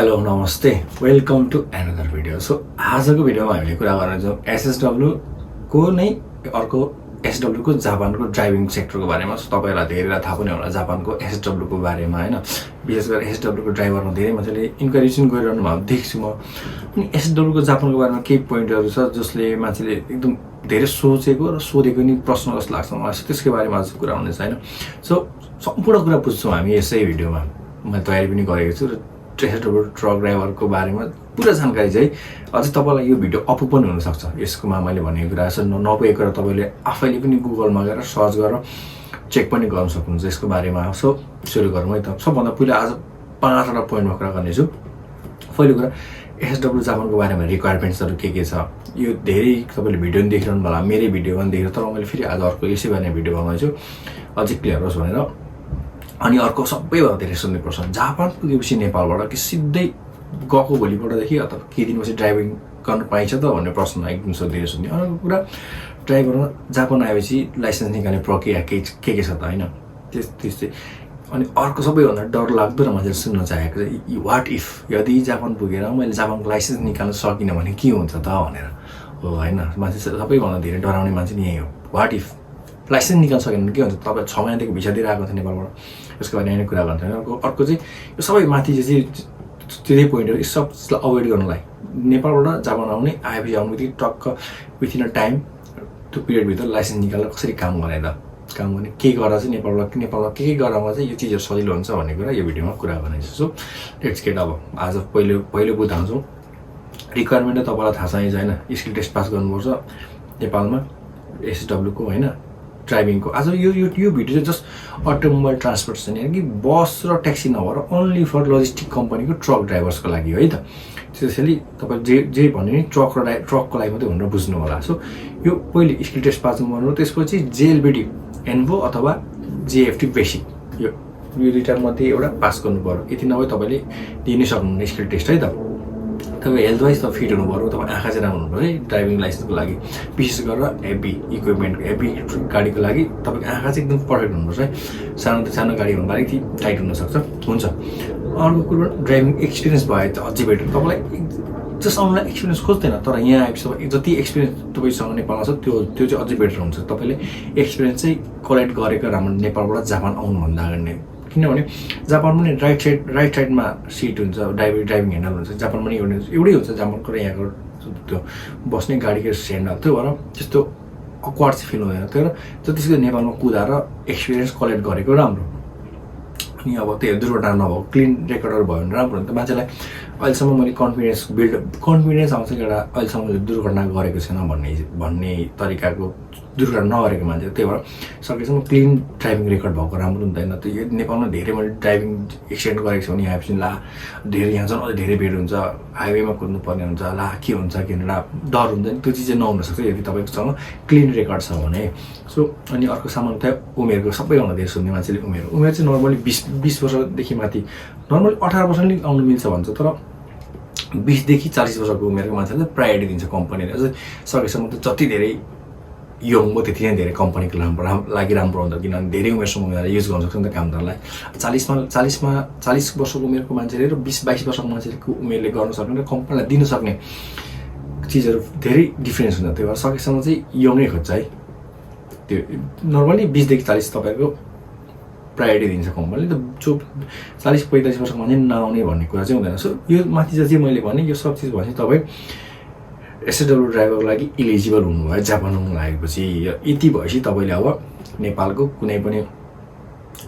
Hello नमस्ते welcome to another video. So आजको भिडियोमा हामीले कुरा गर्नेछौँ एसएसडब्ल्यू को नै अर्को एसडब्ल्यू को जापानको ड्राइभिङ सेक्टरको बारेमा। सो तपाईँहरूलाई धेरैलाई थाहा पनि होला जापानको एसडब्ल्यू को बारेमा हैन। विशेष गरी एसडब्ल्यू को ड्राइभरमा धेरै मान्छेले इन्क्वायरी गरिरहनु भएको देख्छु म। अनि एसडब्ल्यू को जापानको बारेमा केही पोइन्टहरू छ जसले मान्छेले एकदम धेरै सोचेको र सोधेको नि प्रश्न जस्तो लाग्छ मलाई। त्यसको बारेमा आज कुरा हुनेछ हैन। सो सम्पूर्ण कुरा बुझ्छौँ हामी यसै भिडियोमा। मैले तयारी पनि गरेको छु र एसडब्ल्यू ट्रक ड्राइभरको बारेमा पुरा जानकारी चाहिँ अझै तपाईँलाई यो भिडियो अप पनि हुनसक्छ। यसकोमा मैले भनेको कुरा छ नपुगेको कुरा तपाईँले आफैले पनि गुगलमा गएर सर्च गरेर चेक पनि गर्न सक्नुहुन्छ यसको बारेमा। सो सुरु गरौँ है त। सबभन्दा पहिला आज 5वटा पोइन्टमा कुरा गर्नेछु। पहिलो कुरा एसडब्ल्यू जापानको बारेमा रिक्वायरमेन्ट्सहरू के छ। यो धेरै तपाईँले भिडियो पनि देखिरहनु होला, मेरै भिडियो पनि देखेर, तर मैले फेरि आज अर्को यसै बारेमा भिडियो बनाउँछु अझै क्लियर होस् भनेर। अनि अर्को सबैभन्दा धेरै सोध्ने प्रश्न, जापान पुगेपछि नेपालबाट कि सिधै गएको भोलिपल्टदेखि अथवा केही दिनपछि ड्राइभिङ गर्न पाइन्छ त भन्ने प्रश्न एकदम धेरै सोध्ने। अर्को कुरा ड्राइभरमा जापान आएपछि लाइसेन्स निकाल्ने प्रक्रिया के छ त होइन त्यस्तै। अनि अर्को सबैभन्दा डर लाग्दो र मान्छेले सुन्न चाहेको चाहिँ वाट इफ यदि जापान पुगेर मैले जापानको लाइसेन्स निकाल्न सकिनँ भने के हुन्छ त भनेर हो होइन। मान्छे सबैभन्दा धेरै डराउने मान्छे नि यही हो। वाट इफ लाइसेन्स निकाल्न सकेन भने के हुन्छ। तपाईँ 6 महिनादेखि भिसा दिएर आएको छ नेपालबाट, यसको बारेमा कुरा गर्छ। अर्को चाहिँ यो सबै माथि चाहिँ त्यही पोइन्टहरू यो सबलाई अभोइड गर्नलाई नेपालबाट जापान आएपछि आउनु बित्तिकै टक्क विथिन अ टाइम त्यो पिरियडभित्र लाइसेन्स निकालेर कसरी काम गर्ने त, काम गर्ने के गर्दा चाहिँ नेपालमा के गर्दामा चाहिँ यो चिजहरू सजिलो हुन्छ भन्ने कुरा यो भिडियोमा कुरा गर्नेछु। So let's get. अब आज पहिलो बुझ्दा हाल्छौँ रिक्वायरमेन्ट त तपाईँलाई थाहा छ होइन। स्किल टेस्ट पास गर्नुपर्छ नेपालमा एसडब्ल्यूको होइन ड्राइभिङको। आज यो भिडियो चाहिँ जस्ट अटोमोबाइल ट्रान्सपोर्ट छ नि कि बस र ट्याक्सी नभएर ओन्ली फर लजिस्टिक कम्पनीको ट्रक ड्राइभर्सको लागि है त। त्यसैले तपाईँ जे भन्यो नि ट्रकको लागि मात्रै भनेर बुझ्नु होला। सो यो पहिले स्किल टेस्ट पास गर्नु, त्यसपछि जेएलबिटी एन्भो अथवा जेएफटी बेसिक यो दुईवटामध्ये एउटा पास गर्नु पऱ्यो। यति नभए तपाईँले दिनै सक्नुहुन्न स्किल टेस्ट है त। तपाईँ हेल्थ वाइज त फिट हुनु पऱ्यो, तपाईँ आँखा चाहिँ राम्रो हुनु है ड्राइभिङ लाइसेन्सको लागि। विशेष गरेर हेभी इक्विपमेन्ट हेभी गाडीको लागि तपाईँको आँखा चाहिँ एकदम पर्फेक्ट हुनुपर्छ है। सानो गाडी हुनु अलिकति टाइट हुनसक्छ हुन्छ। अर्को कुरो ड्राइभिङ एक्सपिरियन्स भयो त अझै बेटर। तपाईँलाई जस्ट अनलाइन एक्सपिरियन्स खोज्दैन, तर यहाँ आएपछि तपाईँ जति एक्सपिरियन्स तपाईँसँग नेपालमा छ त्यो चाहिँ अझै बेटर हुन्छ। तपाईँले एक्सपिरियन्स चाहिँ कलेक्ट गरेको राम्रो नेपालबाट जापान आउनुभन्दा अगाडि। किनभने जापान पनि राइट साइडमा सिट हुन्छ, ड्राइभिङ ह्यान्डल हुन्छ। जापान पनि एउटै हुन्छ जापानको र यहाँको त्यो बस्ने गाडीको ह्यान्डल। त्यो भएर त्यस्तो अक्वार्ड चाहिँ फिल हुँदैन। तर जतिसक्दो नेपालमा कुदाएर एक्सपिरियन्स कलेक्ट गरेको राम्रो। अनि अब त्यो दुर्घटना नभएको क्लिन रेकर्डहरू भयो भने राम्रो हुन्छ। मान्छेलाई अहिलेसम्म मैले कन्फिडेन्स आउँछ कि एउटा अहिलेसम्म दुर्घटना गरेको छैन भन्ने तरिकाको दुर्घटना नगरेको मान्छे। त्यही भएर सकेसम्म क्लिन ड्राइभिङ रेकर्ड भएको राम्रो हुँदैन। त यो नेपालमा धेरै मैले ड्राइभिङ एक्सिडेन्ट गरेको छु भने यहाँ आएपछि ला धेरै यहाँ झन् अझै धेरै भिड हुन्छ, हाइवेमा कुद्नु पर्ने हुन्छ, ला के हुन्छ किनेर डर हुन्छ नि। त्यो चिज चाहिँ नहुनसक्छ यदि तपाईँकोसँग क्लिन रेकर्ड छ भने। सो अनि अर्को सामान्यतया उमेरको सबैभन्दा धेरै सुन्ने मान्छेले उमेर चाहिँ नर्मली 20 वर्षदेखि माथि, नर्मली 18 वर्षले आउनु मिल्छ भन्छ, तर 20 देखि 40 वर्षको उमेरको मान्छेले प्रायोरिटी दिन्छ कम्पनीले। अझै सकेसम्म त जति धेरै यङ हो त्यति नै धेरै कम्पनीको लागि राम्रो हुन्छ। किनभने धेरै उमेरसम्म उनीहरूले युज गर्न सक्छ नि त कामदारलाई। 40 वर्षको उमेरको मान्छेले र 20-22 वर्षको मान्छेको उमेरले गर्न सक्ने र कम्पनीलाई दिन सक्ने चिजहरू धेरै डिफ्रेन्स हुन्छ। त्यही भएर सकेसम्म चाहिँ यङै खोज्छ है। त्यो नर्मली 20 देखि 40 तपाईँको प्रायोरिटी दिन्छ कम्पनीले। त जो 40-45 वर्षको मान्छे नआउने भन्ने कुरा चाहिँ हुँदैन। सो यो माथि चाहिँ मैले भने यो सब चिज भनेपछि तपाईँ एसडब्ल्यू ड्राइभरको लागि इलिजिबल हुनुभयो जापान आउनु लागेपछि। यति भएपछि तपाईँले अब नेपालको कुनै पनि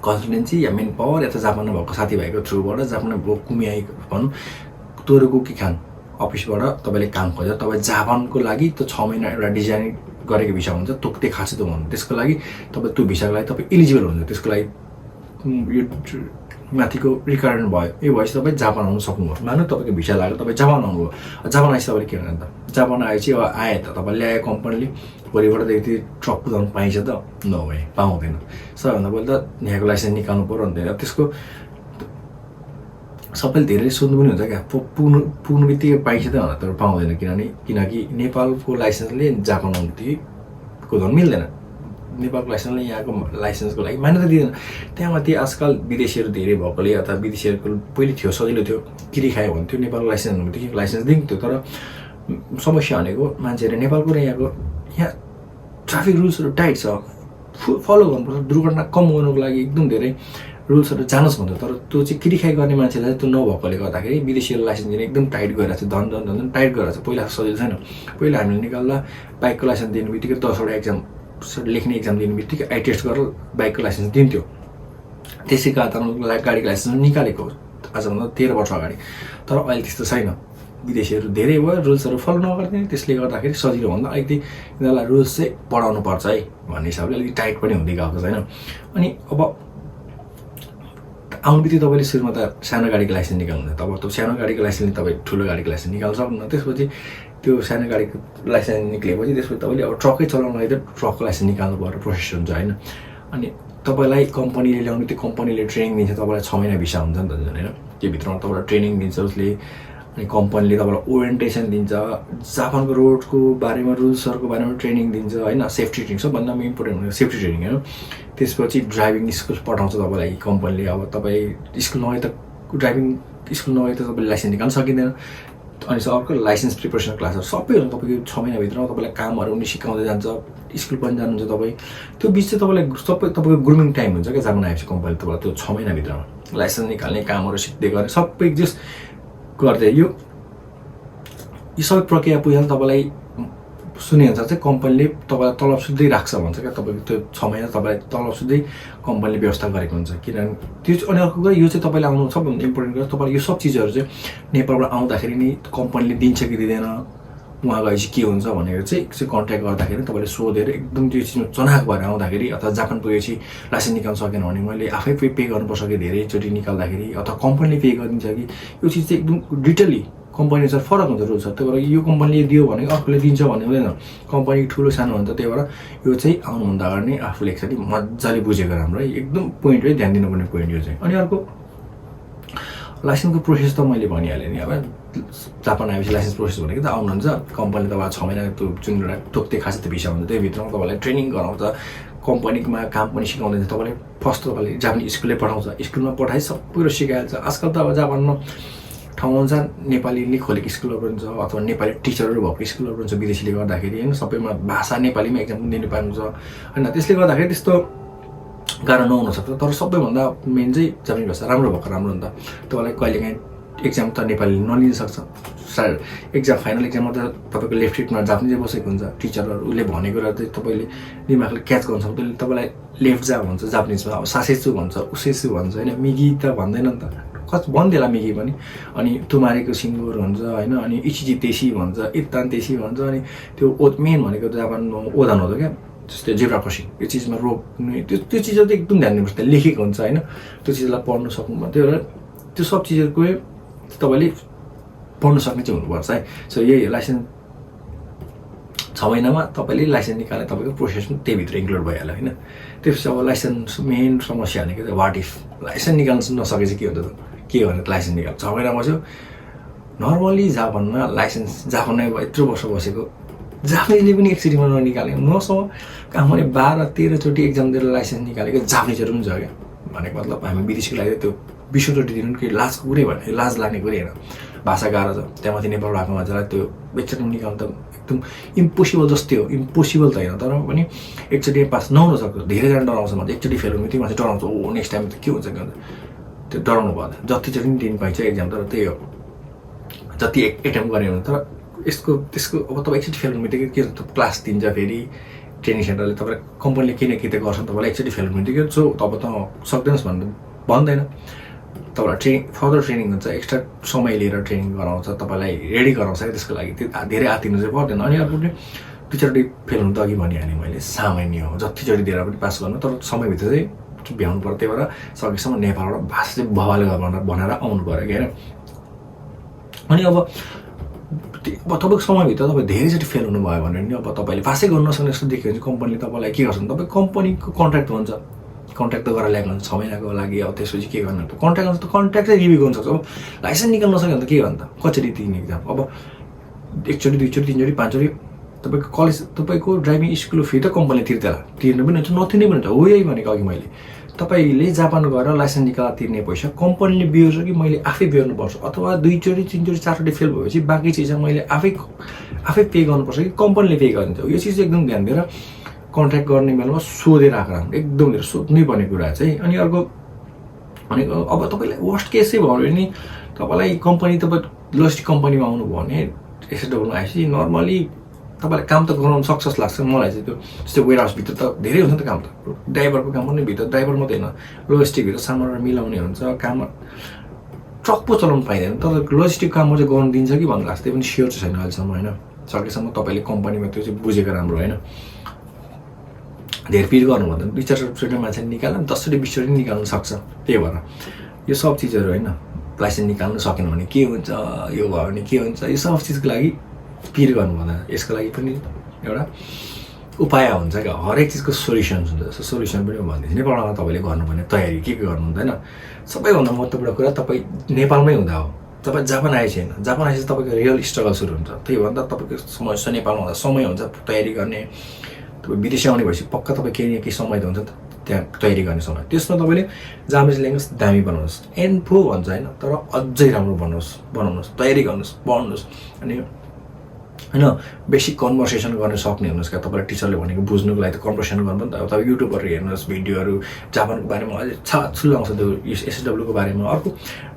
कन्सल्टेन्सी या मेन पावर यता जापानमा भएको साथीभाइको थ्रुबाट जापानमा कुमिआई भनौँ तोरोको कि खान अफिसबाट तपाईँले काम खोजेर तपाईँ जापानको लागि त 6 महिना एउटा डिजाइन गरेको भिसा हुन्छ तोक्ते खाँचो त भन्नु। त्यसको लागि तपाईँ त्यो भिसाको लागि तपाईँ इलिजिबल हुन्छ। त्यसको लागि यो माथिको रिक्वायरमेन्ट भयो। यो भएपछि तपाईँ जापान आउनु सक्नुभयो। मानु तपाईँको भिसा लागेर तपाईँ जापान आउनुभयो। जापान आएपछि तपाईँले के गर्ने त, जापान आएपछि अब आए त तपाईँ ल्यायो कम्पनीले भोलिबाट त्यति ट्रक कुदाउनु पाइन्छ त नभए पाउँदैन। सबैभन्दा पहिला त यहाँको लाइसेन्स निकाल्नु पऱ्यो नि त। त्यसको सबैले धेरैले सोध्नु पनि हुन्छ क्या पुग्नु बित्तिकै पाइन्छ त भनेर, तर पाउँदैन। किनकि नेपालको लाइसेन्सले जापान आउनु बित्तिकै कुदाउनु मिल्दैन। नेपालको लाइसेन्सले यहाँको लाइसेन्सको लागि मान्यता दिँदैन। त्यहाँमाथि आजकल विदेशीहरू धेरै भएकोले अथवा विदेशीहरूको पहिले थियो सजिलो थियो, किरी खायो भने थियो नेपालको लाइसेन्स हुन्थ्यो, लाइसेन्स दिन्थ्यो। तर समस्या भनेको मान्छेहरू नेपालको र यहाँ ट्राफिक रुल्सहरू टाइट छ, फलो गर्नुपर्छ। दुर्घटना कम गर्नुको लागि एकदम धेरै रुल्सहरू जानोस् भन्छ। तर त्यो चाहिँ किरिखाइ गर्ने मान्छेलाई त्यो नभएकोले गर्दाखेरि विदेशीहरू लाइसेन्स दिने एकदम टाइट गरिरहेको छ, धन टाइट गरिरहेको छ। पहिला सजिलो छैन। पहिला हामीले निकाल्दा बाइकको लाइसेन्स दिने बित्तिकै 10वटा एक्जाम लेख्ने एक्जाम दिने बित्तिकै आई टेस्ट गरेर बाइकको लाइसेन्स दिन्थ्यो। त्यसैको आधारमा गाडीको लाइसेन्स निकालेको आजभन्दा 13 वर्ष अगाडि। तर अहिले त्यस्तो छैन, विदेशीहरू धेरै भयो, रुल्सहरू फलो नगर्दैन। त्यसले गर्दाखेरि सजिलो भन्दा अलिकति यिनीहरूलाई रुल्स चाहिँ बढाउनु पर्छ है भन्ने हिसाबले अलिकति टाइट पनि हुँदै गएको छैन। अनि अब आउनु बित्तिकै तपाईँले सुरुमा त सानो गाडीको लाइसेन्स निकाल्नुहुन्छ। तब त्यो सानो गाडीको लाइसेन्सले तपाईँ ठुलो गाडीको लाइसेन्स निकाल्न सक्नुहुन्न। त्यसपछि त्यो सानो गाडीको लाइसेन्स निक्लिएपछि त्यसपछि तपाईँले अब ट्रकै चलाउनु लागि त ट्रकको लाइसेन्स निकाल्नु पर्ने प्रोसेस हुन्छ होइन। अनि तपाईँलाई कम्पनीले ल्याउने, त्यो कम्पनीले ट्रेनिङ दिन्छ, तपाईँलाई 6 महिना भिसा हुन्छ नि त होइन। त्यो भित्रमा तपाईँलाई ट्रेनिङ दिन्छ उसले। अनि कम्पनीले तपाईँलाई ओरिएन्टेसन दिन्छ, जापानको रोडको बारेमा, रुल्सहरूको बारेमा ट्रेनिङ दिन्छ होइन। सेफ्टी ट्रेनिङ सबभन्दा इम्पोर्टेन्ट भनेको सेफ्टी ट्रेनिङ होइन। त्यसपछि ड्राइभिङ स्कुल पठाउँछ तपाईँलाई कम्पनीले। अब तपाईँ स्कुल नगए त, ड्राइभिङ स्कुल नगए त तपाईँले लाइसेन्स निकाल्न सकिँदैन। अनि अर्को लाइसेन्स प्रिपरेसन क्लासहरू सबै हुन्छ तपाईँको 6 महिनाभित्रमा। तपाईँलाई कामहरू पनि सिकाउँदै जान्छ, स्कुल पनि जानुहुन्छ तपाईँ। त्यो बिच चाहिँ तपाईँलाई सबै तपाईँको ग्रुमिङ टाइम हुन्छ क्या जापान आएपछि कम्पनीले तपाईँलाई त्यो 6 महिनाभित्रमा लाइसेन्स निकाल्ने कामहरू सिक्दै गर्ने सबै जस गर्दै यो सबै प्रक्रिया पुग्छ। तपाईँलाई सुनेअनुसार चाहिँ कम्पनीले तपाईँलाई तलब सुत्दै राख्छ भन्छ क्या। तपाईँको त्यो 6 महिना तपाईँलाई तलब सुत्दै कम्पनीले व्यवस्था गरेको हुन्छ। किनभने त्यो अनि अर्को कुरा यो चाहिँ तपाईँले आउनु सबभन्दा इम्पोर्टेन्ट कुरा, तपाईँले यो सब चिजहरू चाहिँ नेपालबाट आउँदाखेरि नि कम्पनीले दिन्छ कि दिँदैन, उहाँ गएपछि के हुन्छ भनेर चाहिँ कन्ट्याक्ट गर्दाखेरि तपाईँले सोधेर एकदम त्यो चिजमा चनाख भएर आउँदाखेरि अथवा जापान पुगेपछि लाइसेन्स निकाल्न सकेन भने मैले आफै पे गर्नुपर्छ कि धेरैचोटि निकाल्दाखेरि, अथवा कम्पनीले पे गरिदिन्छ कि, यो चिज चाहिँ एकदम डिटेली कम्पनी अनुसार फरक हुन्छ रुल्स। त्यही भएर यो कम्पनीले दियो भने अर्कोले दिन्छ भन्ने हुँदैन। कम्पनी ठुलो सानो हुन्छ। त्यही भएर यो चाहिँ आउनुभन्दा अगाडि नै आफूले एकचोटि मजाले बुझेको राम्रो है। एकदम पोइन्ट है, ध्यान दिनुपर्ने पोइन्ट यो चाहिँ। अनि अर्को लाइसेन्सको प्रोसेस त मैले भनिहालेँ नि। अब जापान आएपछि लाइसेन्स प्रोसेस भनेको त आउनुहुन्छ, कम्पनीले तपाईँलाई 6 महिना त्यो जुन एउटा तोक्ते खास त्यो भिसा हुन्छ, त्यो भित्रमा तपाईँलाई ट्रेनिङ गराउँछ, कम्पनीमा काम पनि सिकाउँदैछ। तपाईँले फर्स्ट तपाईँले जापानी स्कुलले पठाउँछ, स्कुलमा पठाइ सबै कुरो सिकाइहाल्छ। आजकल त अब जापानमा ठाउँ अनुसार नेपालीले खोलेको स्कुलहरू पनि छ, अथवा नेपाली टिचरहरू भएको स्कुलहरू पनि छ विदेशीले गर्दाखेरि होइन। सबैमा भाषा नेपालीमा एक्जाम दिनु पाउनुहुन्छ होइन। त्यसले गर्दाखेरि त्यस्तो गाह्रो नहुनसक्छ। तर सबैभन्दा मेन चाहिँ जापानी भाषा राम्रो भएको राम्रो हो नि त। तपाईँलाई कहिलेकाहीँ एक्जाम त नेपाली नलिन सक्छ। एक्जाम फाइनल एक्जाममा त तपाईँको लेफ्ट सिटमा जापानिजै बसेको हुन्छ। टिचरहरू उसले भनेको र चाहिँ तपाईँले दिमागले क्याच गर्नु सक्छ। त्यसले तपाईँलाई लेफ्ट जा भन्छ जापानिजमा, अब सासेचु भन्छ, उसेसु भन्छ होइन। मिगी त भन्दैन नि त, भन्देला मिगी पनि। अनि तुमारेको सिङ्गोर हुन्छ होइन। अनि इचिजी तेसी भन्छ, इत्तान तेसी भन्छ। अनि त्यो मेन भनेको जापानमा ओदान हो क्या, जस्तै जेब्रा क्रसिङ, यो चिजमा रोक्ने त्यो चिजहरू चाहिँ एकदम ध्यान दिनुपर्छ। त्यहाँ लेखेको हुन्छ होइन, त्यो चिजलाई पढ्नु सक्नु। त्यही भएर त्यो सब चिजहरूको तपाईँले पढ्नु सक्ने चाहिँ हुनुपर्छ है। सो यही लाइसेन्स 6 महिनामा तपाईँले लाइसेन्स निकाल्ने तपाईँको प्रोसेस पनि त्यहीभित्र इन्क्लुड भइहाल्यो होइन। त्यसपछि अब लाइसेन्स मेन समस्या भनेको चाहिँ वाट इफ लाइसेन्स निकाल्नु नसके चाहिँ के हुन्छ त, के भने लाइसेन्स निकाल्नु 6 महिना बस्यो। नर्मली जापानमा लाइसेन्स जापानमै यत्रो वर्ष बसेको जापानिजले पनि एकचोटिमा ननिकालेको नसम्म हामीले 12-13 चोटि एक्जाम दिएर लाइसेन्स निकालेको जापानिजहरू पनि छ क्या। भनेको मतलब हामी विदेशीको लागि त्यो 20 चोटि दिनु कि लाजको कुरै भने लाज लाग्ने कुरै होइन। भाषा गाह्रो छ, त्यहाँमाथि नेपाल भएको मान्छेलाई त्यो एकचोटि निकाल्नु त एकदम इम्पोसिबल जस्तै हो। इम्पोसिबल त होइन, तर पनि एकचोटि पास नहुन सक्छ। धेरैजना डराउँछ मान्छे, एकचोटि फेल हुने त्यो मान्छे डराउँछ, ओ नेक्स्ट टाइम त के हुन्छ के हुन्छ। त्यो डराउनु पर्दैन, जतिचोटि पनि दिन पाइन्छ एक्जाम। तर त्यही हो, जति एटेम्प गऱ्यो भने। तर त्यसको अब तपाईँ एकचोटि फेल हुने बित्तिकै के हुन्छ, क्लास दिन्छ फेरि ट्रेनिङ सेन्टरले। तपाईँलाई कम्पनीले किन के त गर्छ, तपाईँलाई एकचोटि फेल हुने बित्तिकै सो तपाईँ त सक्दैनस् भन्दैन। तपाईँलाई फर्दर ट्रेनिङ हुन्छ, एक्स्ट्रा समय लिएर ट्रेनिङ गराउँछ, तपाईँलाई रेडी गराउँछ क्या त्यसको लागि। त्यो धेरै आत्तिनु चाहिँ पर्दैन। अनि अर्को 2-4 फेल हुनु त अघि भनिहालेँ मैले, सामान्य हो। जतिचोटि दिएर पनि पास गर्नु, तर समयभित्र चाहिँ भ्याउनु पर्यो। त्यही भएर सकेसम्म नेपालबाट भाषा चाहिँ बवाल भनेर आउनु पऱ्यो क्या। अनि अब तपाईँको समयभित्र तपाईँ धेरैचोटि फेल हुनुभयो भने नि अब तपाईँले पासै गर्न नसक्ने जस्तो देखियो भने कम्पनीले तपाईँलाई के गर्छ भने तपाईँ कम्पनीको कन्ट्र्याक्ट हुन्छ, कन्ट्र्याक्ट त गरेर ल्याएको हुन्छ 6 महिनाको लागि। अब त्यसपछि के गर्नु त कन्ट्र्याक्ट हुन्छ, त कन्ट्र्याक्ट चाहिँ रिभ्यू गर्न सक्छ। अब लाइसेन्स निकाल्न नसक्यो भने त के गर्नु त, कसरी दिने एक्जाम। अब 1 चोटि 2 चोटि 3 चोटि 5 चोटि तपाईँको कलेज तपाईँको ड्राइभिङ स्कुलको फी त कम्पनीले तिर्दैन, तिर्नु पनि हुन्छ नतिर्ने पनि हुन्छ। हो यही भनेको अघि मैले, तपाईँले जापान गएर लाइसेन्स निकालेर तिर्ने पैसा कम्पनीले बिहोर्छ कि मैले आफै बिहोर्नुपर्छ, अथवा 2 चोटि 3 चोटि 4 चोटि फेल भएपछि बाँकी चिज मैले आफै पे गर्नुपर्छ कि कम्पनीले पे गरिदिन्छ। यो चिज एकदम ध्यान दिएर कन्ट्र्याक्ट गर्ने बेलामा सोधेर आएको राम्रो, एकदम धेरै सोध्नै पर्ने कुरा चाहिँ। अनि अर्को भनेको अब तपाईँलाई वर्स्ट केसै भयो भने तपाईँलाई तपाईँ लोजिस्टिक कम्पनीमा आउनुभयो भने एसडब्ल्यूमा आएपछि नर्मली तपाईँलाई काम त गराउनु सक्सेस लाग्छ मलाई चाहिँ। त्यो जस्तै वेयर हाउसभित्र त धेरै हुन्छ नि त काम, त ड्राइभरको काम पनि भित्र ड्राइभर मात्रै होइन, लोजिस्टिकभित्र सामान मिलाउने हुन्छ, काम ट्रक पो चलाउनु पाइँदैन। तर लोजिस्टिक काम चाहिँ गर्नु दिन्छ कि भन्नु लाग्छ, त्यो पनि स्योर चाहिँ छैन अहिलेसम्म होइन। सकेसम्म तपाईँले कम्पनीमा त्यो चाहिँ बुझेको राम्रो होइन। धेरै पिर गर्नुभन्दा 2-4 चोटि मान्छे निकाल्दा 10 चोटि 20 चोटि निकाल्नु सक्छ। त्यही भएर यो सब चिजहरू होइन, लाइसेन्स निकाल्नु सकेन भने के हुन्छ, यो भयो भने के हुन्छ, यो सब चिजको लागि पिर गर्नु भन्दा यसको लागि पनि एउटा उपाय हुन्छ क्या। हरेक चिजको सोल्युसन हुन्छ, जस्तो सोल्युसन पनि म भन्दैछु। नेपालमा तपाईँले गर्नुपर्ने तयारी के गर्नु हुँदैन। सबैभन्दा महत्त्वपूर्ण कुरा तपाईँ नेपालमै हुँदा हो। तपाईँ जापान आए छैन, जापान आएपछि तपाईँको रियल स्ट्रगल सुरु हुन्छ। त्यही भन्दा तपाईँको समस्या नेपालमा हुँदा समय हुन्छ तयारी गर्ने। तपाईँ विदेशी आउने भएपछि पक्का तपाईँ केही न केही समय त हुन्छ त्यहाँ तयारी गर्ने समय। त्यसमा तपाईँले जापानिज ल्याङ्ग्वेज दामी बनाउनुहोस्, एन्फो भन्छ होइन, तर अझै राम्रो बनाउनुहोस्, तयारी गर्नुहोस्, पढ्नुहोस्। अनि होइन बेसिक कन्भर्सेसन गर्न सक्ने हुनुहोस् क्या। तपाईँलाई टिचरले भनेको बुझ्नुको लागि त कन्भर्सेसन गर्नु नि त। अब तपाईँ युट्युबहरू हेर्नुहोस्, भिडियोहरू जापानको बारेमा अझै छुल्लो आउँछ त्यो एसडब्ल्यूको बारेमा। अर्को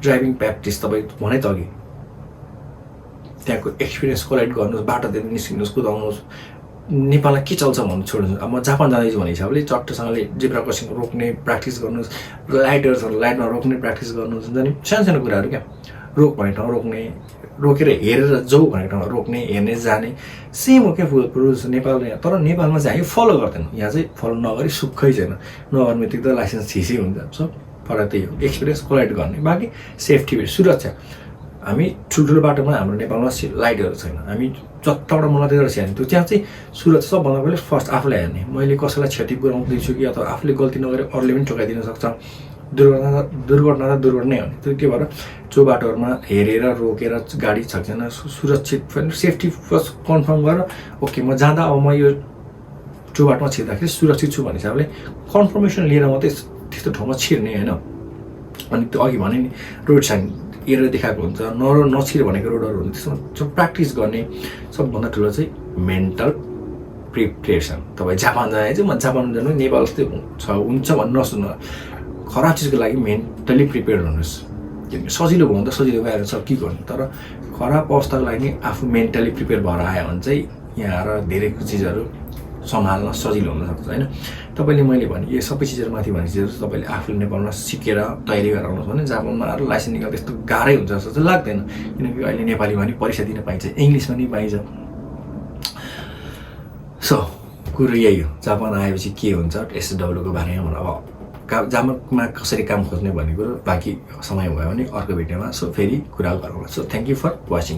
ड्राइभिङ प्र्याक्टिस, तपाईँ भने त अघि त्यहाँको एक्सपिरियन्स कलेक्ट गर्नुहोस्, बाटोतिर निस्किनुहोस्, कुदाउनुहोस्, नेपालमा के चल्छ भन्नु छोड्नुहोस्। अब म जापान जाँदैछु भने हिसाबले चट्टसँगले जेब्रा क्रसिङ रोक्ने प्र्याक्टिस गर्नुहोस्, लाइटहरू छ लाइटमा रोक्ने प्र्याक्टिस गर्नुहोस् हुन्छ नि। सानो कुराहरू क्या, रोक भन्ने ठाउँमा रोक्ने, रोकेर हेरेर जाऊ भनेको ठाउँमा रोक्ने, हेर्ने जाने सेम हो क्या रुल्स नेपालमा। तर नेपालमा चाहिँ हामी फलो गर्दैनौँ, यहाँ चाहिँ फलो नगरी सुखै छैन, नगर्ने बित्तिकै त लाइसेन्स छिसै हुन्छ। सो फरक त्यही हो, एक्सपिरियन्स कलेक्ट गर्ने। बाँकी सेफ्टी सुरक्षा, हामी ठुल्ठुलो बाटोमा हाम्रो नेपालमा लाइटहरू छैन, हामी जताबाट मलाई स्याहार्ने त्यो त्यहाँ चाहिँ सुरक्षा सबभन्दा पहिले फर्स्ट आफूलाई हेर्ने। मैले कसैलाई क्षति पुऱ्याउँदैछु कि अथवा आफूले गल्ती नगरेर अरूले पनि ठोकाइदिन सक्छ। दुर्घटना त दुर्घटनै हो नि। त्यो के भएर जो बाटोहरूमा हेरेर रोकेर गाडी छ छैन सुरक्षित सेफ्टी फर्स्ट कन्फर्म गरेर ओके म जाँदा अब म यो जो बाटोमा छिर्दाखेरि सुरक्षित छु भन्ने हिसाबले कन्फर्मेसन लिएर मात्रै त्यस्तो ठाउँमा छिर्ने होइन। अनि त्यो अघि भने नि रोड साइन हेरेर देखाएको हुन्छ, नछिर भनेको रोडहरू हुन्छ, त्यसमा प्र्याक्टिस गर्ने। सबभन्दा ठुलो चाहिँ मेन्टल प्रिपरेसन। तपाईँ जापान जाने चाहिँ म जापान जानु नेपाल जस्तै हुन्छ भन्नु नसुन्नु, खराब चिजको लागि मेन्टली प्रिपेयर हुनुहोस्। किनकि सजिलो भयो भने त सजिलो भइहाल्छ सब के गर्नु, तर खराब अवस्थाको लागि नि आफू मेन्टली प्रिपेयर भएर आयो भने चाहिँ यहाँ आएर धेरै चिजहरू सम्हाल्न सजिलो हुनसक्छ होइन। तपाईँले मैले भने यो सबै चिजहरूमाथि भने चिजहरू तपाईँले आफूले नेपालमा सिकेर तयारी गरेर आउनुहोस् भने जापानमा आएर लाइसेन्स निकाल्दा त्यस्तो गाह्रै हुन्छ जस्तो चाहिँ लाग्दैन। किनकि अहिले नेपालीमा पनि परीक्षा दिन पाइन्छ, इङ्ग्लिसमा नि पाइन्छ। सो कुरो यही हो, जापान आएपछि के हुन्छ एसडब्ल्यूको बारेमा अब जापानमा कसरी काम खोज्ने भन्ने कुरो बाँकी समय भयो भने अर्को भिडियोमा सो फेरि कुरा गरौँला। So thank you for watching.